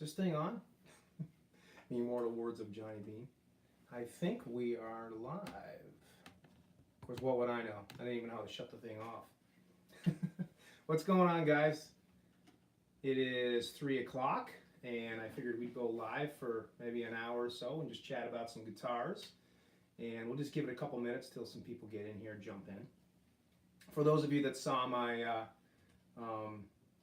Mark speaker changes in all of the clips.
Speaker 1: this thing on? The immortal words of Johnny Bean. I think we are live. Of course, what would I know? I didn't even know how to shut the thing off. What's going on, guys? It is 3 o'clock, and I figured we'd go live for maybe an hour or so and just chat about some guitars. And we'll just give it a couple minutes till some people get in here, jump in. For those of you that saw my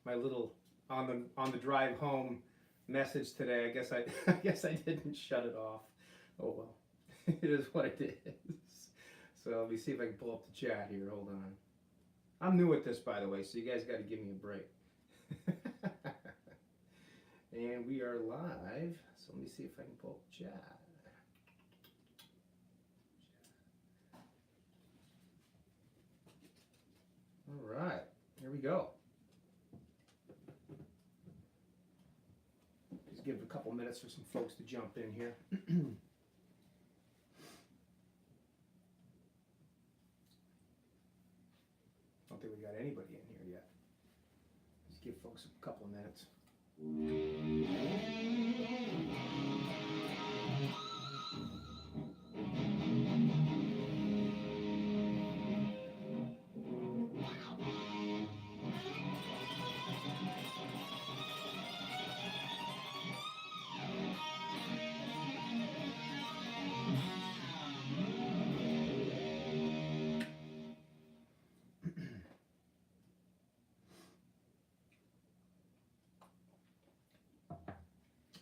Speaker 1: my little on the drive home message today, I guess I didn't shut it off. Oh well, it is what it is. So let me see if I can pull up the chat here. Hold on. I'm new at this, by the way, so you guys got to give me a break. And we are live. So let me see if I can pull up the chat. All right, here we go. Just give it a couple minutes for some folks to jump in here. Don't think we got anybody in here yet. Just give folks a couple of minutes.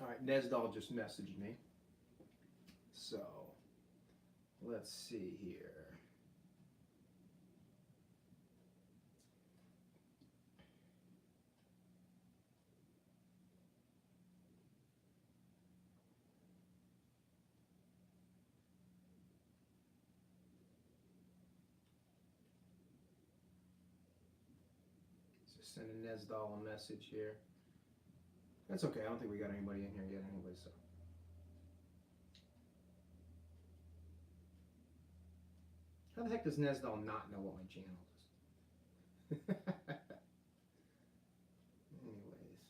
Speaker 1: All right, Nesdal just messaged me. So, let's see here. Just sending Nesdal a message here. That's okay. I don't think we got anybody in here yet anyway, so. How the heck does Nesdal not know what my channel is? Anyways.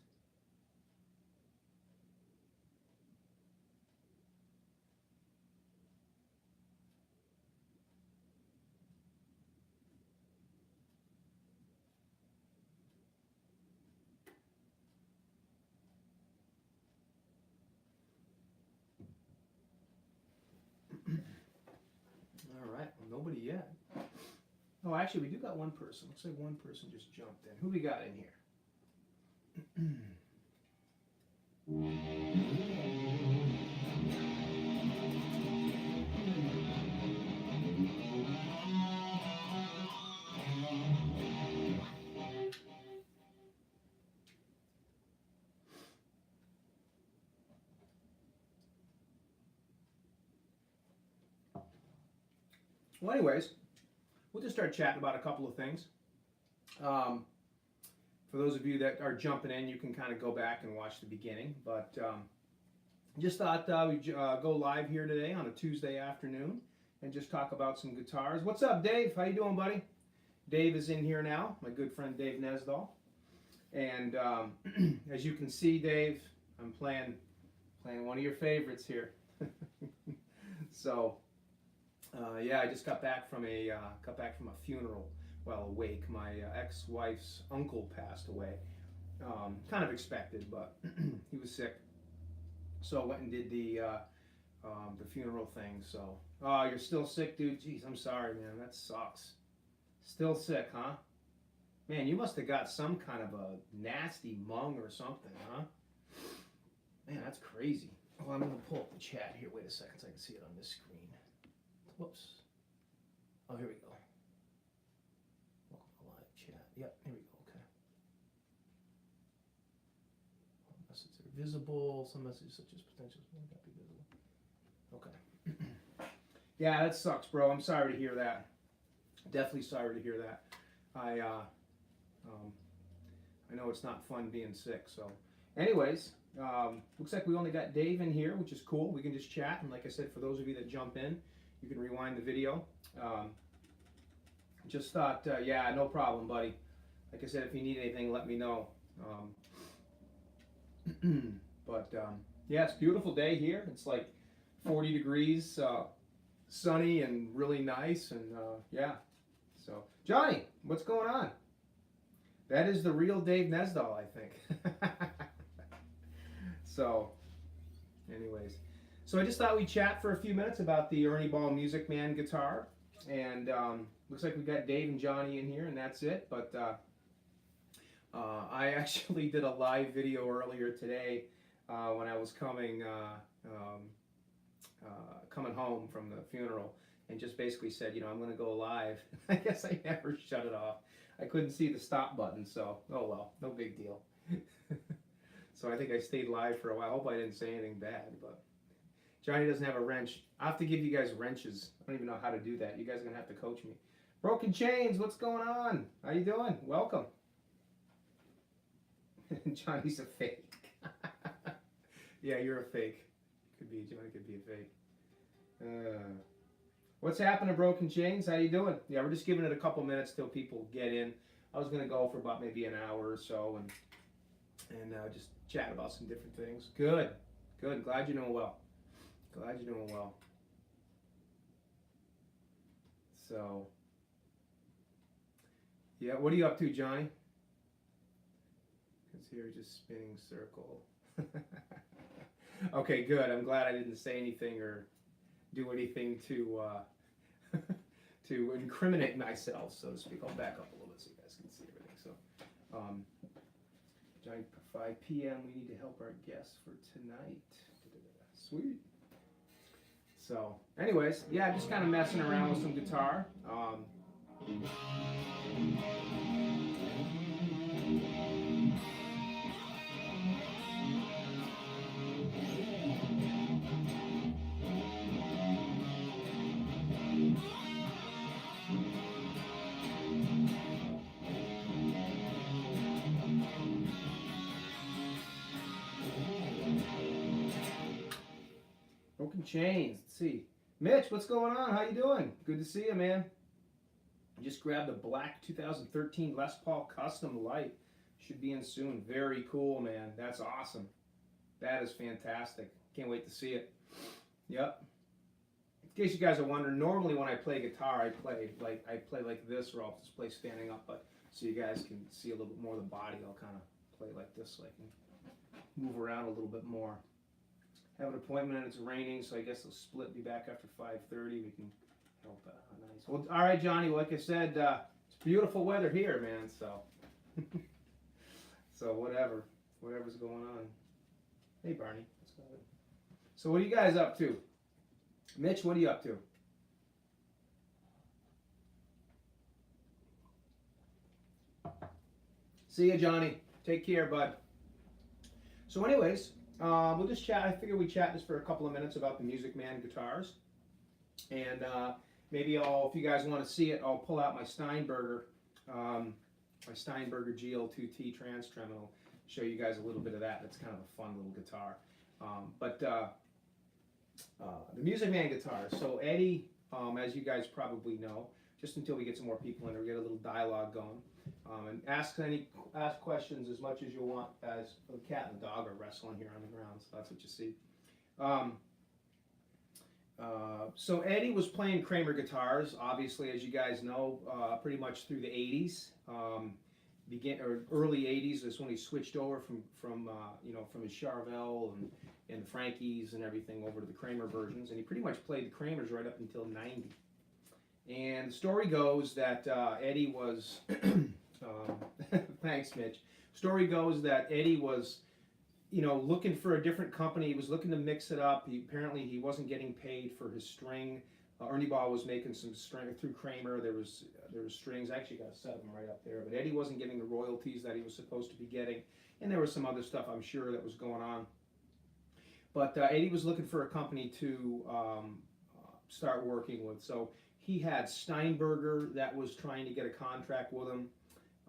Speaker 1: All right, well, nobody yet. Oh, actually, we do got one person. Looks like one person just jumped in. Who we got in here? Well, anyways, we'll just start chatting about a couple of things. For those of you that are jumping in, you can kind of go back and watch the beginning. But just thought we'd go live here today on a Tuesday afternoon and just talk about some guitars. What's up, Dave? How you doing, buddy? Dave is in here now, my good friend Dave Nesdal. And as you can see, Dave, I'm playing one of your favorites here. So. Yeah, I just got back from a funeral. Well, a wake. My ex-wife's uncle passed away. Kind of expected, but he was sick. So I went and did the funeral thing. So, oh, you're still sick, dude? Jeez, I'm sorry, man. That sucks. Still sick, huh? Man, you must have got some kind of a nasty mung or something, huh? Man, that's crazy. Well, I'm gonna pull up the chat here. Wait a second, so I can see it on this screen. Whoops. Oh, here we go. Welcome to live chat. Yep, here we go. Okay. Some messages are visible. Some messages such as potential may not be visible. Okay. Yeah, that sucks, bro. I'm sorry to hear that. Definitely sorry to hear that. I know it's not fun being sick. So, anyways, looks like we only got Dave in here, which is cool. We can just chat. And like I said, for those of you that jump in, you can rewind the video. Just thought, yeah, no problem, buddy. Like I said, if you need anything, let me know. But yeah, it's a beautiful day here. It's like 40 degrees, sunny and really nice, and yeah. So, Johnny, what's going on? That is the real Dave Nesdahl, I think. So, anyways. So I just thought we'd chat for a few minutes about the Ernie Ball Music Man guitar. And looks like we got Dave and Johnny in here, and that's it. But I actually did a live video earlier today when I was coming home from the funeral, and just basically said, you know, I'm going to go live. I guess I never shut it off. I couldn't see the stop button, so oh well, no big deal. So I think I stayed live for a while. I hope I didn't say anything bad, but Johnny doesn't have a wrench. I'll have to give you guys wrenches. I don't even know how to do that. You guys are going to have to coach me. Broken Chains, what's going on? How you doing? Welcome. Johnny's a fake. Yeah, you're a fake. Could be, Johnny could be a fake. What's happening, Broken Chains? How you doing? Yeah, we're just giving it a couple minutes till people get in. I was going to go for about maybe an hour or so and just chat about some different things. Good. Good. Glad you're doing well. Glad you're doing well. So, yeah, what are you up to, Johnny? Because here, just spinning circle. Okay, good. I'm glad I didn't say anything or do anything to to incriminate myself, so to speak. I'll back up a little bit so you guys can see everything. So, Johnny, 5 p.m. We need to help our guests for tonight. Sweet. So, anyways, yeah, just kind of messing around with some guitar. Broken Chains. Let's see. Mitch, what's going on? How you doing? Good to see you, man. Just grabbed a black 2013 Les Paul Custom Light. Should be in soon. Very cool, man. That's awesome. That is fantastic. Can't wait to see it. Yep. In case you guys are wondering, normally when I play guitar, I play like this, or I'll just play standing up. But so you guys can see a little bit more of the body, I'll kind of play like this, so I can move around a little bit more. Have an appointment and it's raining, so I guess they'll split. Be back after 5:30. We can help out. Nice. Well, all right, Johnny. Like I said, it's beautiful weather here, man. So, so whatever's going on. Hey, Barney. What's going on? So, what are you guys up to? Mitch, what are you up to? See ya, Johnny. Take care, bud. So, anyways. We'll just chat. I figure we chat this for a couple of minutes about the Music Man guitars, and maybe if you guys want to see it, I'll pull out my Steinberger GL2T trans trem, and I'll show you guys a little bit of that. That's kind of a fun little guitar. But the Music Man guitar. So Eddie, as you guys probably know, just until we get some more people in, or we get a little dialogue going. And ask questions as much as you want, as the cat and the dog are wrestling here on the ground, so that's what you see. So Eddie was playing Kramer guitars, obviously, as you guys know, pretty much through the 80s. Early 80s is when he switched over from his Charvel and the Frankies and everything over to the Kramer versions, and he pretty much played the Kramers right up until 90. And the story goes that Eddie was, thanks, Mitch. Story goes that Eddie was, looking for a different company. He was looking to mix it up. Apparently he wasn't getting paid for his string. Ernie Ball was making some string through Kramer. There was strings. I actually got a set of them right up there. But Eddie wasn't getting the royalties that he was supposed to be getting. And there was some other stuff, I'm sure, that was going on. But Eddie was looking for a company to start working with. So he had Steinberger that was trying to get a contract with him.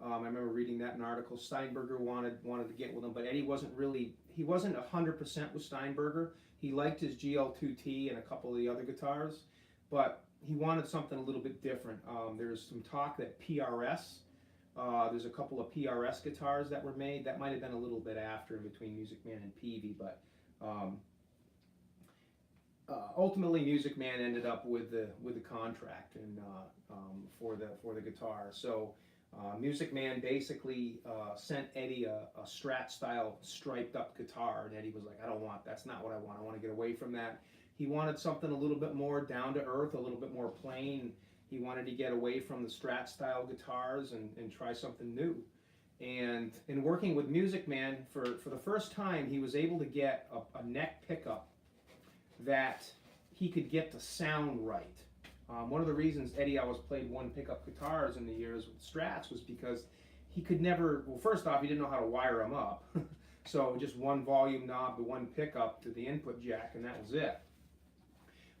Speaker 1: I remember reading that in an article. Steinberger wanted to get with him, but Eddie wasn't 100% with Steinberger. He liked his GL2T and a couple of the other guitars, but he wanted something a little bit different. There's some talk that PRS There's a couple of PRS guitars that were made. That might have been a little bit after, in between Music Man and Peavey, but ultimately Music Man ended up with the contract and for the guitar. So Music Man basically sent Eddie a Strat style striped up guitar, and Eddie was like, I don't want, that's not what I want. I want to get away from that. He wanted something a little bit more down to earth, a little bit more plain. He wanted to get away from the Strat style guitars and try something new. And in working with Music Man, for the first time, he was able to get a neck pickup that he could get to sound right. One of the reasons Eddie always played one pickup guitars in the years with Strats was because he could never, well, first off, he didn't know how to wire them up. So just one volume knob to one pickup to the input jack, and that was it.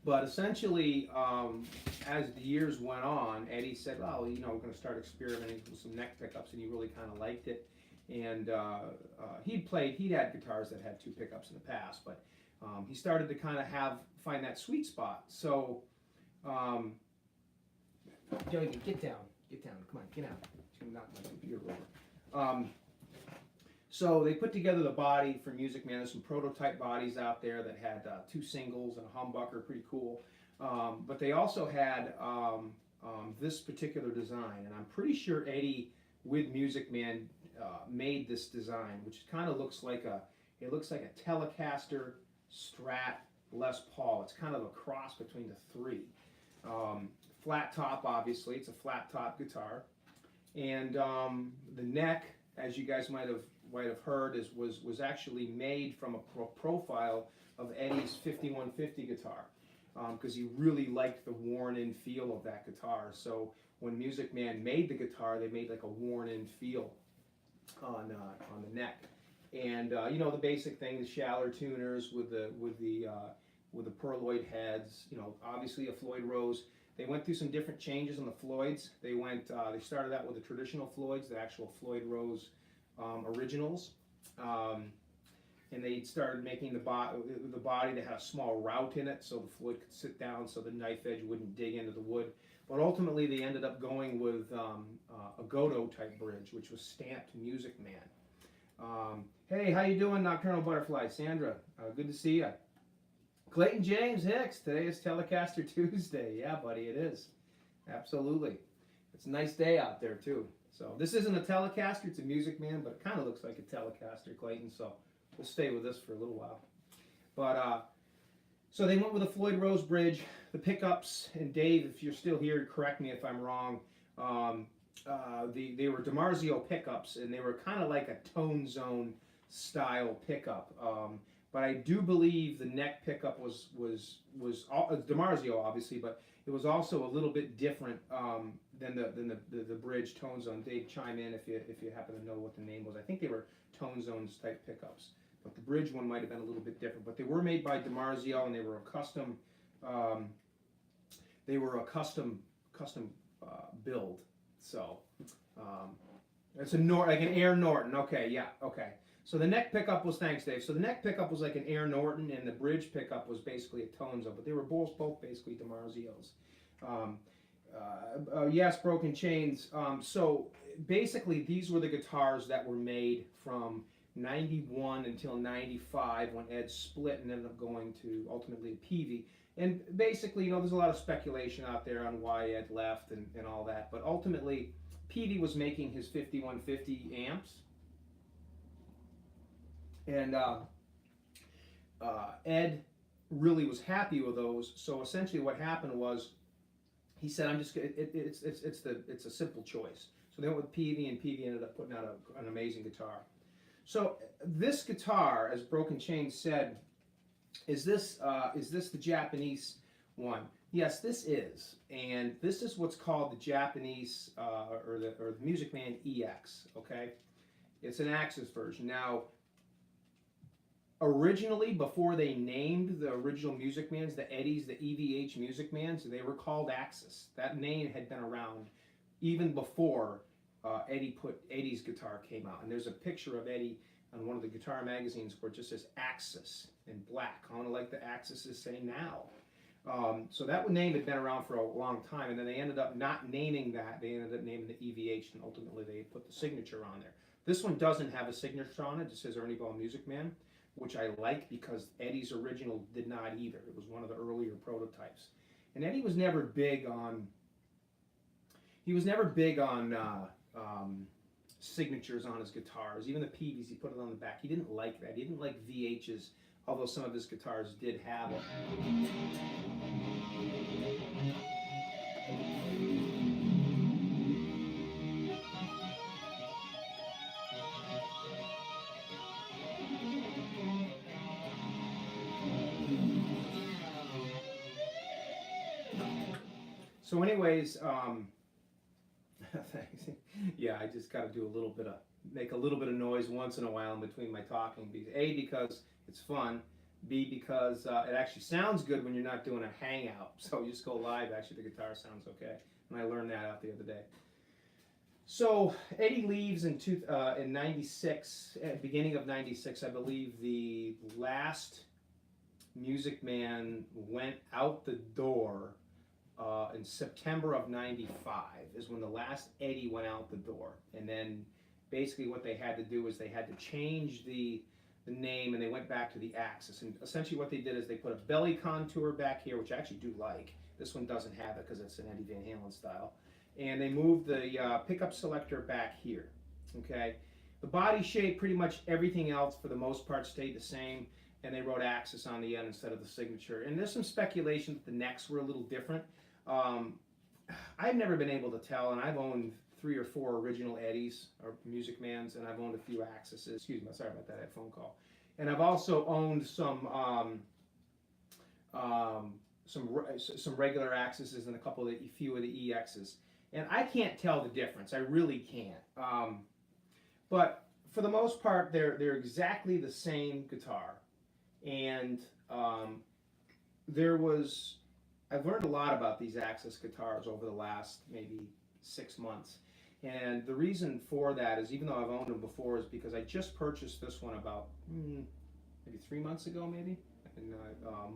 Speaker 1: But essentially, as the years went on, Eddie said, well, you know, we're going to start experimenting with some neck pickups, and he really kind of liked it. And he'd had guitars that had two pickups in the past, but he started to kind of find that sweet spot. So, Joey, get down, come on, get out. It's going to knock my computer over. So they put together the body for Music Man. There's some prototype bodies out there that had two singles and a humbucker, pretty cool. But they also had this particular design, and I'm pretty sure Eddie with Music Man made this design, which kind of looks like a Telecaster Strat Les Paul. It's kind of a cross between the three. Flat top, obviously, it's a flat top guitar, and the neck, as you guys might have heard, was actually made from a profile of Eddie's 5150 guitar, because he really liked the worn-in feel of that guitar. So when Music Man made the guitar, they made like a worn-in feel on the neck, and you know, the basic thing, the Schaller tuners with the pearloid heads. You know, obviously a Floyd Rose. They went through some different changes on the Floyds. They started out with the traditional Floyds, the actual Floyd Rose originals, and they started making the body that had a small route in it, so the Floyd could sit down, so the knife edge wouldn't dig into the wood. But ultimately, they ended up going with a Godot type bridge, which was stamped Music Man. Hey, how you doing, Nocturnal Butterfly? Sandra, good to see you. Clayton James Hicks, today is Telecaster Tuesday. Yeah, buddy, it is. Absolutely. It's a nice day out there, too. So this isn't a Telecaster, it's a Music Man, but it kind of looks like a Telecaster, Clayton, so we'll stay with this for a little while. But, so they went with a Floyd Rose bridge. The pickups, and Dave, if you're still here, correct me if I'm wrong, they were DiMarzio pickups, and they were kind of like a Tone Zone style pickup. But I do believe the neck pickup was DiMarzio, obviously, but it was also a little bit different than the bridge Tone Zone. Dave, chime in if you happen to know what the name was. I think they were Tone Zones type pickups, but the bridge one might have been a little bit different. But they were made by DiMarzio, and they were a custom. Build. So it's like an Air Norton. Okay, yeah, okay. So the neck pickup was, thanks Dave, so the neck pickup was like an Air Norton, and the bridge pickup was basically a Tone Zone, but they were both basically DiMarzios. Yes, Broken Chains. So basically these were the guitars that were made from 91 until 95 when Ed split and ended up going to ultimately a Peavey. And basically, you know, there's a lot of speculation out there on why Ed left and all that, but ultimately Peavey was making his 5150 amps. And Ed really was happy with those. So essentially, what happened was, he said, "I'm just it's a simple choice." So they went with Peavey, and Peavey ended up putting out an amazing guitar. So this guitar, as Broken Chains said, is this the Japanese one? Yes, this is, and this is what's called the Japanese or the Music Man EX. Okay, it's an Axis version now. Originally, before they named the original Music Mans, the Eddies, the EVH Music Mans, they were called Axis. That name had been around even before Eddie's guitar came out. And there's a picture of Eddie on one of the guitar magazines where it just says Axis in black, kind of like the Axis is saying now. So that name had been around for a long time, and then they ended up not naming that. They ended up naming the EVH, and ultimately they put the signature on there. This one doesn't have a signature on it. It says Ernie Ball Music Man, which I like because Eddie's original did not either. It was one of the earlier prototypes. And Eddie was never big on, signatures on his guitars. Even the Peavies, he put it on the back. He didn't like that. He didn't like VHs, although some of his guitars did have it. So anyways, yeah, I just got to do make a little bit of noise once in a while in between my talking. A, because it's fun. B, because it actually sounds good when you're not doing a hangout. So you just go live, actually the guitar sounds okay. And I learned that out the other day. So Eddie leaves in 96, beginning of 96, I believe the last Music Man went out the door in September of 95 is when the last Eddie went out the door. And then basically what they had to do is they had to change the name, and they went back to the Axis. And essentially what they did is they put a belly contour back here, which I actually do like. This one doesn't have it because it's an Eddie Van Halen style. And they moved the pickup selector back here. Okay, the body shape, pretty much everything else for the most part stayed the same, and they wrote Axis on the end instead of the signature. And there's some speculation that the necks were a little different. I've never been able to tell, and I've owned 3 or 4 original Eddies or Music Mans, and I've owned a few Axises. Excuse me, sorry about that, I had a phone call. And I've also owned some regular Axises and a few of the EXs. And I can't tell the difference. I really can't. But for the most part, they're exactly the same guitar. And I've learned a lot about these Axis guitars over the last maybe 6 months. And the reason for that is, even though I've owned them before, is because I just purchased this one about maybe 3 months ago, maybe. And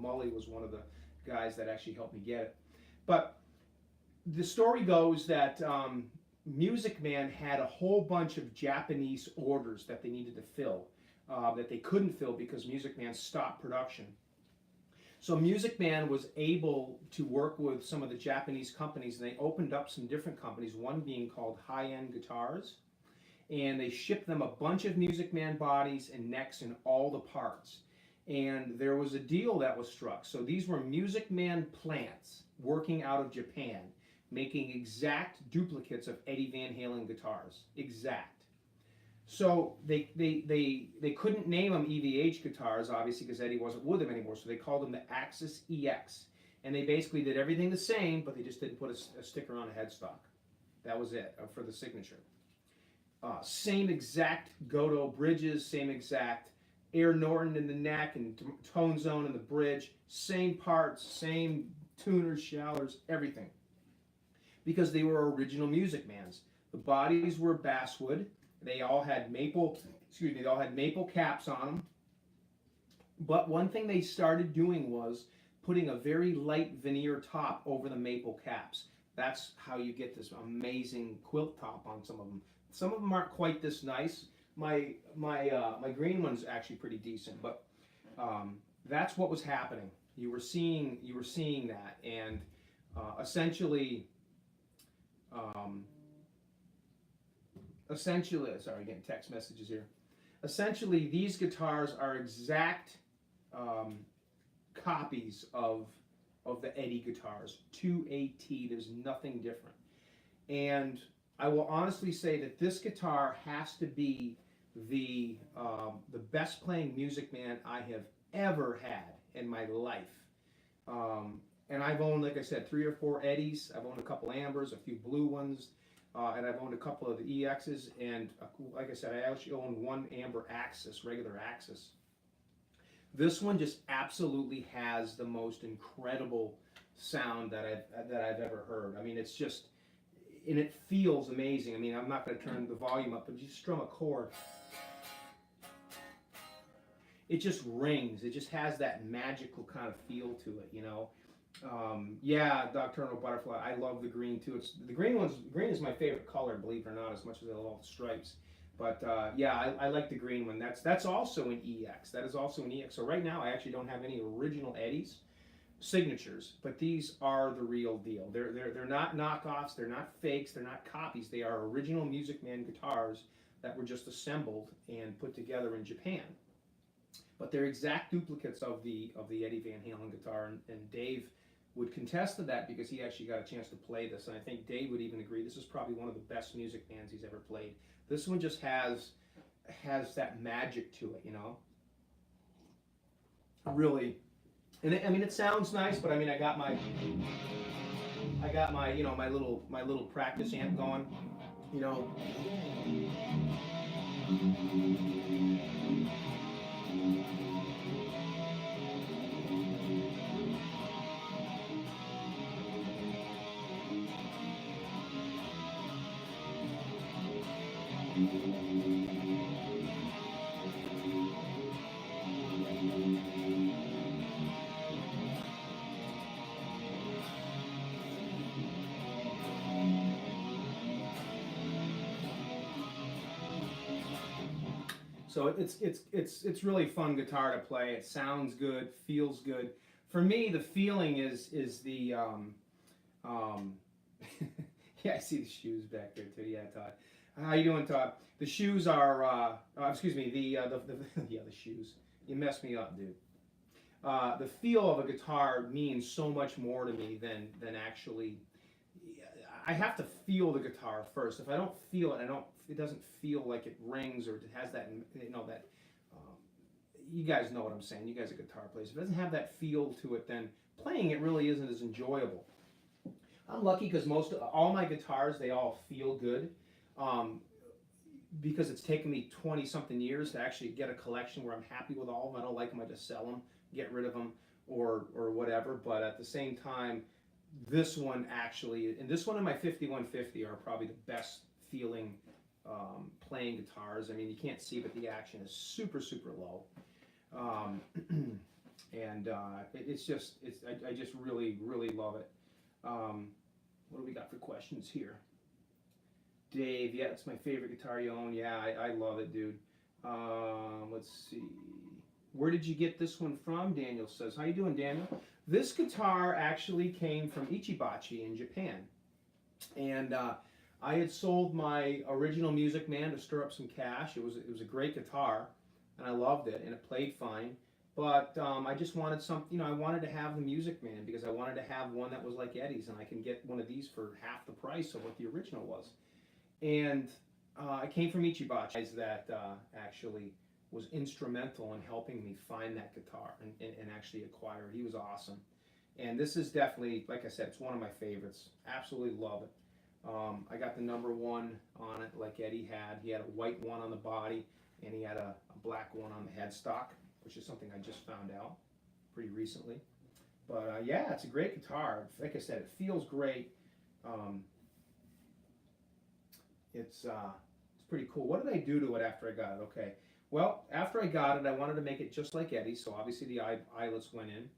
Speaker 1: Mully was one of the guys that actually helped me get it. But the story goes that Music Man had a whole bunch of Japanese orders that they needed to fill, that they couldn't fill because Music Man stopped production. So Music Man was able to work with some of the Japanese companies, and they opened up some different companies, one being called High End Guitars, and they shipped them a bunch of Music Man bodies and necks and all the parts. And there was a deal that was struck. So these were Music Man plants working out of Japan, making exact duplicates of Eddie Van Halen guitars. Exact. So they couldn't name them EVH guitars, obviously, because Eddie wasn't with them anymore. So they called them the Axis EX. And they basically did everything the same, but they just didn't put a sticker on a headstock. That was it for the signature. Same exact Godot bridges, same exact Air Norton in the neck and tone zone in the bridge. Same parts, same tuners, shallers, everything. Because they were original Music Mans. The bodies were basswood. They all had maple caps on them. But one thing they started doing was putting a very light veneer top over the maple caps. That's how you get this amazing quilt top on some of them. Some of them aren't quite this nice. My green one's actually pretty decent, but that's what was happening. You were seeing that, and essentially, sorry, getting text messages here. Essentially, these guitars are exact copies of the Eddie guitars to a T. There's nothing different. And I will honestly say that this guitar has to be the best playing Music Man I have ever had in my life. And I've owned, like I said, 3 or 4 Eddies. I've owned a couple Ambers, a few blue ones. And I've owned a couple of the EXs, and like I said, I actually own one Amber Axis, regular Axis. This one just absolutely has the most incredible sound that I've ever heard. I mean, it's just, and it feels amazing. I mean, I'm not going to turn the volume up, but you strum a chord, it just rings. It just has that magical kind of feel to it, you know. Yeah, Nocturnal Butterfly. I love the green too. It's the green is my favorite color, believe it or not, as much as I love all the stripes. But yeah, I like the green one. That's also an EX. That is also an EX. So right now, I actually don't have any original Eddies signatures, but these are the real deal. They're not knockoffs. They're not fakes. They're not copies. They are original Music Man guitars that were just assembled and put together in Japan. But they're exact duplicates of the Eddie Van Halen guitar, and Dave would contest to that because he actually got a chance to play this, and I think Dave would even agree this is probably one of the best Music Mans he's ever played. This one just has that magic to it, you know. Really, and I mean it sounds nice, but I mean I got my you know my little practice amp going, you know. So it's really fun guitar to play. It sounds good, feels good. For me, the feeling is the yeah, I see the shoes back there too. Yeah, Todd. How you doing, Todd? The shoes are excuse me, the yeah, the shoes. You messed me up, dude. The feel of a guitar means so much more to me than actually. I have to feel the guitar first. If I don't feel it, it doesn't feel like it rings or it has that, you know, that. You guys know what I'm saying. You guys are guitar players. If it doesn't have that feel to it, then playing it really isn't as enjoyable. I'm lucky because all my guitars, they all feel good. Because it's taken me 20 something years to actually get a collection where I'm happy with all of them. I don't like them, I just sell them, get rid of them, or whatever. But at the same time, this one actually, and this one and my 5150 are probably the best feeling playing guitars. I mean, you can't see, but the action is super low. And it's just, I just really love it. What do we got for questions here? Dave, yeah, it's my favorite guitar you own. Yeah, I love it, dude. Let's see. Where did you get this one from? Daniel says. How you doing, Daniel? This guitar actually came from Ichibachi in Japan. And I had sold my original Music Man to stir up some cash. It was a great guitar, and I loved it, and it played fine. But I just wanted something, you know, I wanted to have the Music Man because I wanted to have one that was like Eddie's, and I can get one of these for half the price of what the original was. And it came from Ichibachi that actually was instrumental in helping me find that guitar and actually acquire it. He was awesome. And this is definitely, like I said, it's one of my favorites. Absolutely love it. I got the number 1 on it like Eddie had. He had a white one on the body, and he had a black one on the headstock, which is something I just found out pretty recently. But yeah, it's a great guitar. Like I said, it feels great. It's pretty cool. What did I do to it after I got it? Okay. Well, after I got it, I wanted to make it just like Eddie, so obviously the eyelets went in.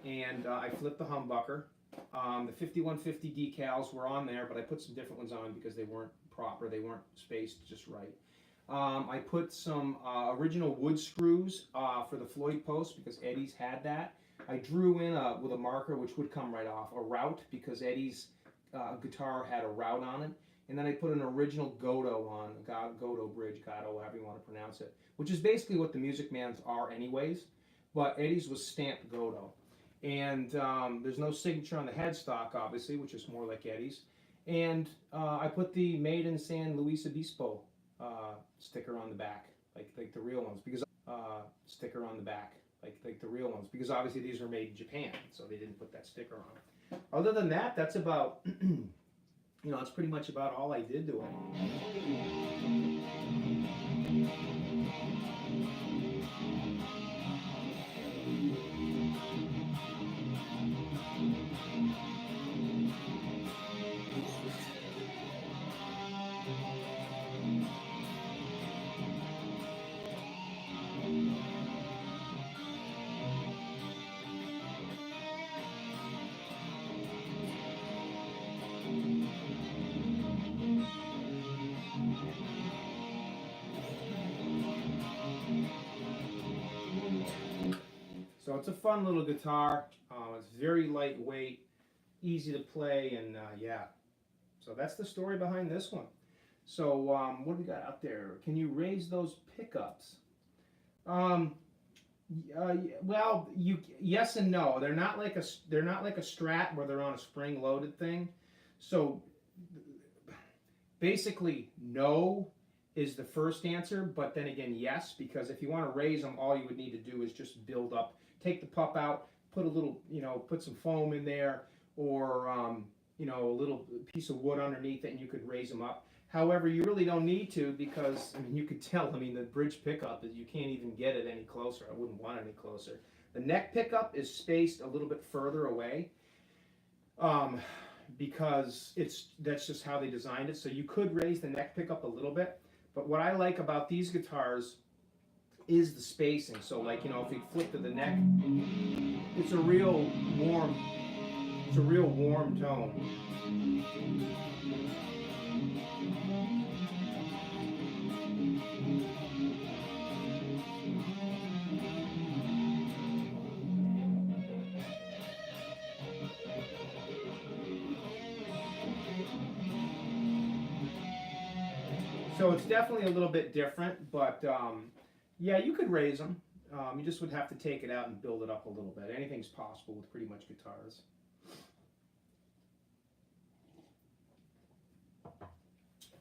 Speaker 1: And I flipped the humbucker. The 5150 decals were on there, but I put some different ones on because they weren't proper. They weren't spaced just right. I put some original wood screws for the Floyd post because Eddie's had that. I drew in with a marker, which would come right off, a route because Eddie's guitar had a route on it. And then I put an original Godo on, Godo bridge, Godo, however you want to pronounce it, which is basically what the Music Mans are anyways, but Eddie's was stamped Godo. And there's no signature on the headstock, obviously, which is more like Eddie's. And I put the Made in San Luis Obispo sticker on the back, like the real ones, because sticker on the back, like the real ones, because obviously these were made in Japan, so they didn't put that sticker on. Other than that, that's about... You know, that's pretty much about all I did to it. So it's a fun little guitar. It's very lightweight, easy to play, and yeah. So that's the story behind this one. So what do we got out there? Can you raise those pickups? Um, well, yes and no. They're not like a Strat where they're on a spring-loaded thing. So basically, no is the first answer, but then again, yes, because if you want to raise them, all you would need to do is just build up, take the pup out, put a little, put some foam in there, or a little piece of wood underneath it, and you could raise them up. However, you really don't need to, because I mean, you could tell. I mean, the bridge pickup is, you can't even get it any closer. I wouldn't want it any closer. The neck pickup is spaced a little bit further away, because that's just how they designed it. So you could raise the neck pickup a little bit. But what I like about these guitars is the spacing. So like, if you flip to the neck, it's a real warm tone. So it's definitely a little bit different, but yeah, you could raise them. You just would have to take it out and build it up a little bit. Anything's possible with pretty much guitars.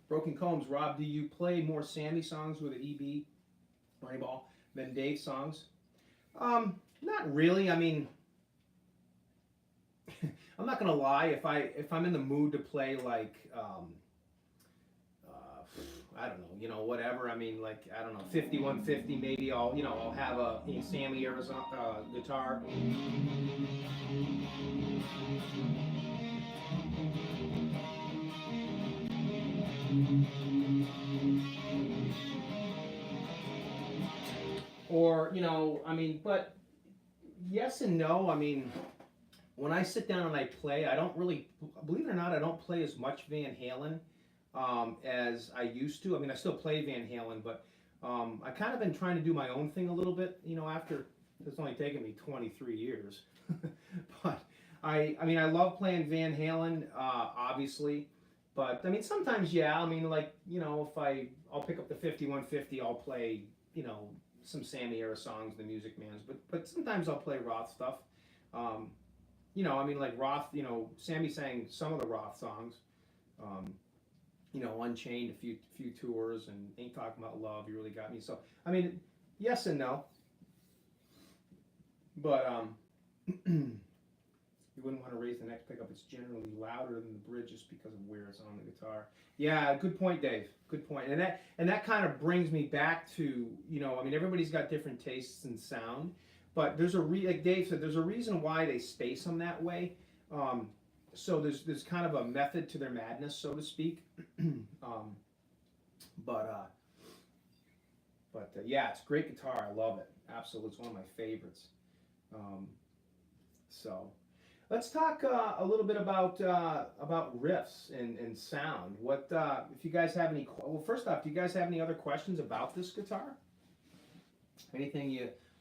Speaker 1: Broken Combs, Rob, do you play more Sammy songs with an EB Bernie Ball than Dave songs? Not really. I mean, I'm not gonna lie. If I'm in the mood to play like I don't know, whatever. I mean, like, I don't know, 5150, maybe I'll have a Sammy Arizona guitar. Or, I mean, but yes and no. I mean, when I sit down and I play, I don't really, believe it or not, I don't play as much Van Halen as I used to. I mean, I still play Van Halen, but I kind of been trying to do my own thing a little bit, after it's only taken me 23 years. But I mean, I love playing Van Halen, obviously, but I mean, sometimes, yeah, I mean, like, if I'll pick up the 5150, I'll play, some Sammy era songs, the Music Man's, but sometimes I'll play Roth stuff. I mean, like Roth, Sammy sang some of the Roth songs. Unchained, a few tours, and Ain't Talking About Love, You Really Got Me. So, I mean, yes and no. But you wouldn't want to raise the neck pickup. It's generally louder than the bridge just because of where it's on the guitar. Yeah, good point, Dave. Good point. And that kind of brings me back to, I mean, everybody's got different tastes in sound, but there's like Dave said, there's a reason why they space them that way. So there's kind of a method to their madness, so to speak. Yeah, it's a great guitar. I love it. Absolutely, it's one of my favorites. So let's talk a little bit about riffs and sound. What if you guys have any? Well, first off, do you guys have any other questions about this guitar? Anything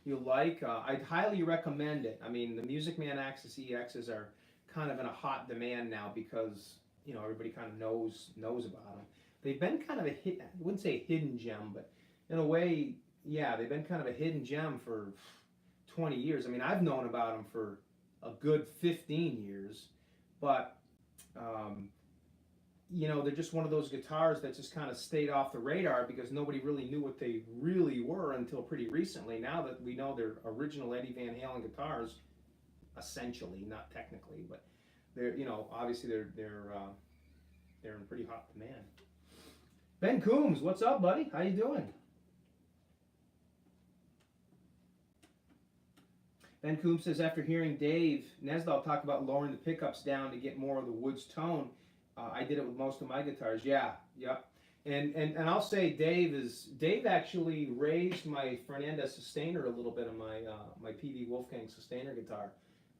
Speaker 1: you like? I'd highly recommend it. I mean, the Music Man Axis EXs are kind of in a hot demand now because everybody kind of knows about them. They've been kind of I wouldn't say a hidden gem, but in a way, yeah, they've been kind of a hidden gem for 20 years. I mean, I've known about them for a good 15 years, but they're just one of those guitars that just kind of stayed off the radar because nobody really knew what they really were until pretty recently. Now that we know they're original Eddie Van Halen guitars, essentially, not technically, but they're obviously they're in pretty hot demand. Ben Coombs, what's up, buddy? How you doing? Ben Coombs says, after hearing Dave Nesdahl talk about lowering the pickups down to get more of the Woods tone, I did it with most of my guitars. Yeah, yep. And I'll say Dave actually raised my Fernandez Sustainer a little bit on my PV Wolfgang Sustainer guitar.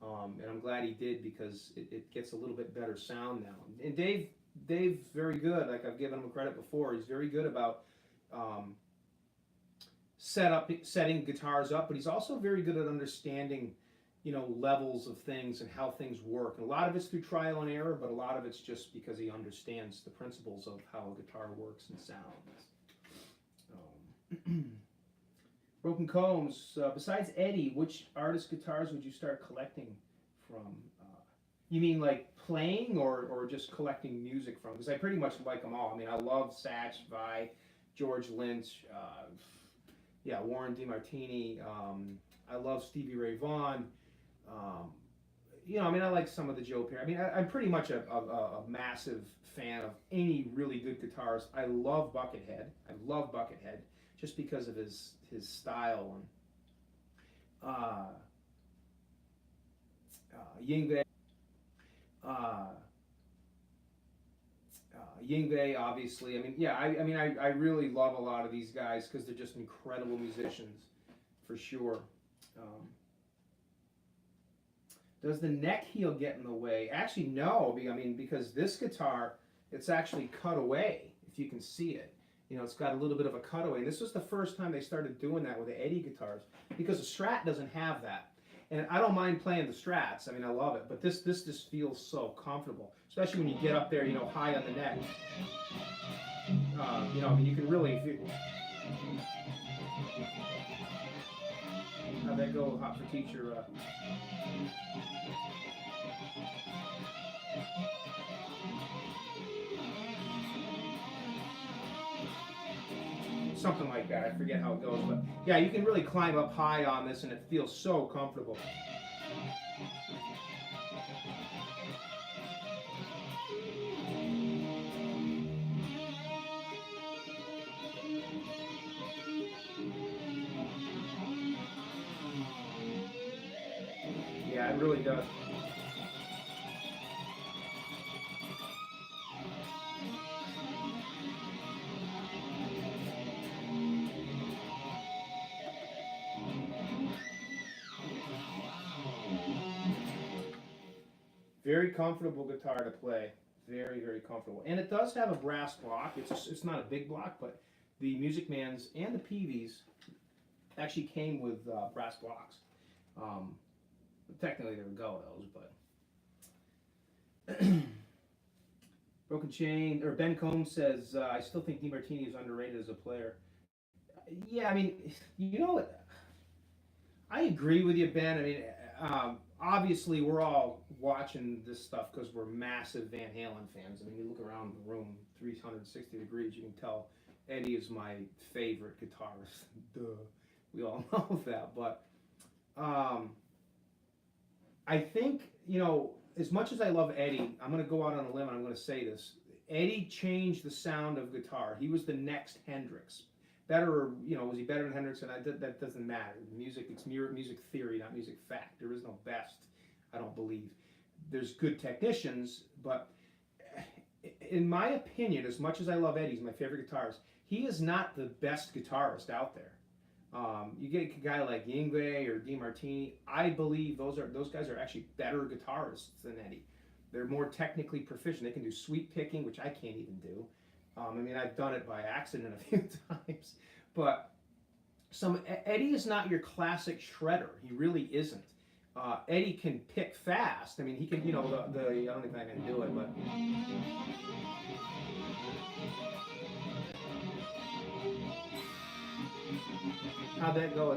Speaker 1: And I'm glad he did because it gets a little bit better sound now. And Dave's very good. Like I've given him credit before. He's very good about setting guitars up, but he's also very good at understanding, levels of things and how things work. And a lot of it's through trial and error, but a lot of it's just because he understands the principles of how a guitar works and sounds. Broken Combs, besides Eddie, which artist guitars would you start collecting from? You mean like playing or just collecting music from? Because I pretty much like them all. I mean, I love Satch, Vi, George Lynch, Warren DeMartini. I love Stevie Ray Vaughan. I like some of the Joe Perry. I mean, I'm pretty much a massive fan of any really good guitarist. I love Buckethead. Just because of his style. And Yngwie, Yngwie, obviously. I really love a lot of these guys because they're just incredible musicians, for sure. Does the neck heel get in the way? Actually, no. Because this guitar, it's actually cut away, if you can see it. It's got a little bit of a cutaway. And this was the first time they started doing that with the Eddie guitars, because the Strat doesn't have that. And I don't mind playing the Strats. I love it. But this just feels so comfortable, especially when you get up there, high on the neck. You can really... How'd that go, Hot for Teacher? Something like that. I forget how it goes, but yeah, you can really climb up high on this and it feels so comfortable. Yeah, it really does. Very comfortable guitar to play. Very, very comfortable. And it does have a brass block. It's not a big block, but the Music Mans and the Peavies actually came with brass blocks. Technically, they were Godos, but... Broken Chain, or Ben Combs says, I still think DeMartini is underrated as a player. Yeah, I agree with you, Ben. Obviously, we're all watching this stuff because we're massive Van Halen fans. You look around the room 360 degrees, you can tell Eddie is my favorite guitarist. Duh. We all know that. But I think, as much as I love Eddie, I'm going to go out on a limb and I'm going to say this. Eddie changed the sound of guitar. He was the next Hendrix. Better, or, was he better than Hendrix? And that doesn't matter. It's music theory, not music fact. There is no best, I don't believe. There's good technicians, but in my opinion, as much as I love Eddie, he's my favorite guitarist, he is not the best guitarist out there. You get a guy like Yngwie or DeMartini, I believe those guys are actually better guitarists than Eddie. They're more technically proficient. They can do sweep picking, which I can't even do. I've done it by accident a few times, but Eddie is not your classic shredder. He really isn't. Eddie can pick fast. He can, I don't think I can do it, but. How'd that go?